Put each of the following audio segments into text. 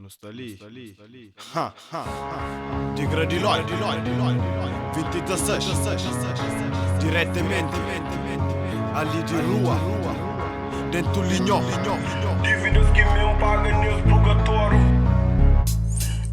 Não está ali. Tigra de Loi, 2016, diretamente ali de rua, dentro do linhão. Dívidas que mesmo pagam nesse purgatório.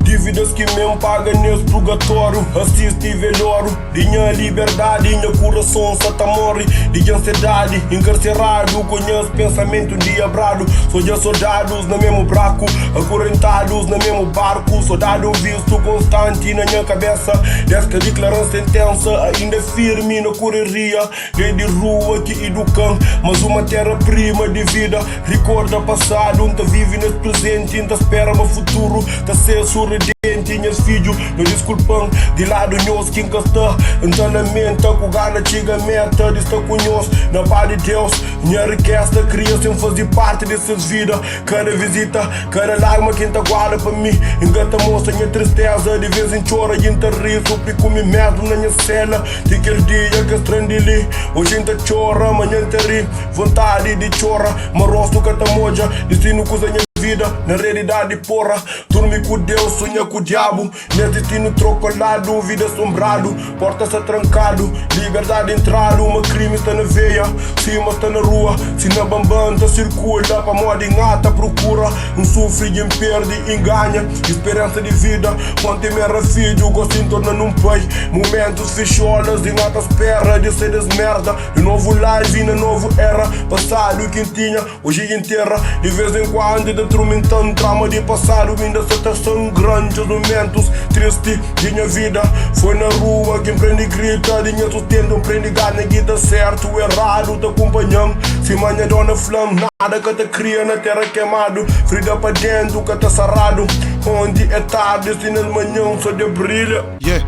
Dívidas que mesmo pagam nesse purgatório. Assiste e velório. Dinha liberdade, dinha coração sata morre. Dinha ansiedade, encarcerado. Conheço pensamento diabrado. Sou de soldados no mesmo braco, acorrentados no mesmo barco. Soldado visto constante na minha cabeça. Desde que declaram sentença, ainda firme na correria. Lei de rua que educam, mas uma terra-prima de vida. Recorda passado, não vive nesse presente, não espera o futuro. Tá ser sorridente, tinhas filho, não desculpam. De lado nós quem está, então lamenta. Com gana chega a meta, está com nós. Na paz de Deus, minha riqueza cria sem fazer parte dessas vidas. Cada visita, cada lágrima quem tá guarda para mim. Engata moça minha tristeza, de vez em chora e entra rir. Suplico me medo na minha cela. De aquele dia que estrandili, hoje ainda chora, amanhã te ri. Vontade de chora, mas rosto que tá moja. Destino coisa minha vida, na realidade porra. Dorme com Deus, sonha com o diabo. Meu destino trocolado, vida assombrado. Porta-se trancado, liberdade entrado. Uma crime está na veia, cima está na rua. Se na bambanta circula, para moda engata procura. Sofre e perde, enganha. Esperança de vida, quando meu filho gostinho torna num pai. Momentos fecholas, engata espera de ser desmerda. De novo live, na nova era. Passado quem tinha, hoje enterra. De vez em quando, atormentando trama de passado. Ainda se tá sangrando os momentos tristes de minha vida. Foi na rua quem prende grita. Dinha sustento, prende gana, guida certo, errado te acompanhando. Se manhã dona flama, nada que te cria na terra queimado. Frida pra dentro que tá sarrado. Onde é tarde, se nas manhãs só de brilha. Yeah.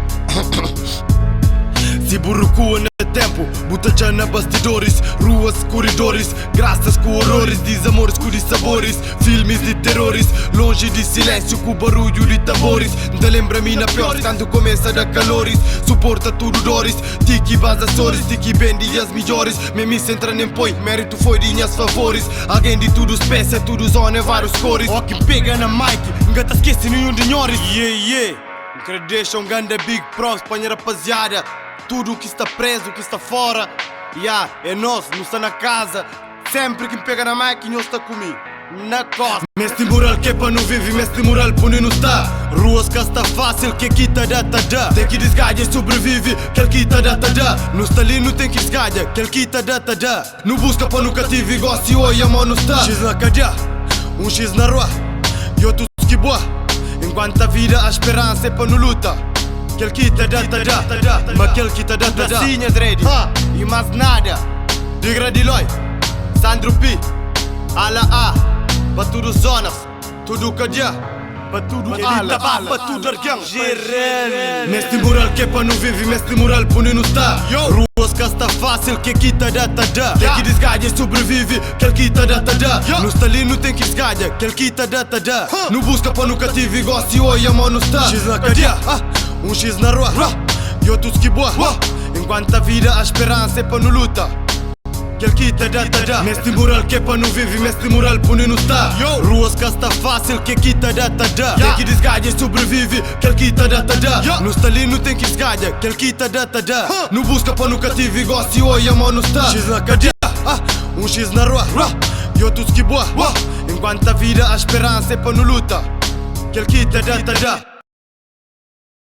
Se burrucua no tempo, buta já na bastidores. Ruas, corredores, graças com horrores. Desamores com dissabores, filmes de terrores. Longe de silêncio com barulho de tambores. Não lembra-me na pior, quando começa a dar calores. Suporta tudo dores, tiki basa sores. Tiki bendi as melhores, me centra nem põe. Mérito foi de minhas favores. Alguém de tudo espécie, tudo zona, vários cores. Ó que pega na mic, nunca tá esquece nenhum de nhores. Yeah, quero deixar ganda big props pra minha rapaziada. Tudo que está preso, que está fora, é nosso, não está na casa. Sempre que me pega na máquina, está comigo, na costa. Mestre moral que é para não viver, mestre moral por não está. Ruas que está fácil, que aqui tá dá. Tem que desgalha e sobrevive, que aqui tá dá. Não está ali, não tem que desgalha, que aqui tá dá. Não busca para nunca tive igual se hoje a mão não está. X na cadeia, X na rua, e outros que boa. Enquanto a vida, a esperança é para não luta. Aquele que tá dá, mas aquele que tá dá. Sim, ready, e mais nada. Tigra de Loi, Sandro P, Ala A, para tudo zonas, tudo cadeia, para tudo ala, para tudo argão. Mestre moral que é para não viver, mestre moral por não está. Ruas que está fácil, que aqui tá dá. Tem que desgalha e sobrevive, que aqui tá dá. Não está ali, não tem que desgalha, que aqui tá dá. Não busca para nunca tive igual se hoje a mão não está. X na cadeia, X na rua, e outros que boa. Enquanto a vida, a esperança é para não luta. Que aqui tá dá. Mestre moral que é para não viver, mestre moral por não está. Ruas que está fácil, que aqui tá dá. Tem que desgalha e sobrevive, que aqui tá dá. Não está ali, não tem que desgalha, que aqui tá dá. Não busca para nunca tive igual se hoje a mão não está. X na cadeia, X na rua, e outros que boa. Enquanto a vida, a esperança é para não luta. Que aqui tá dá.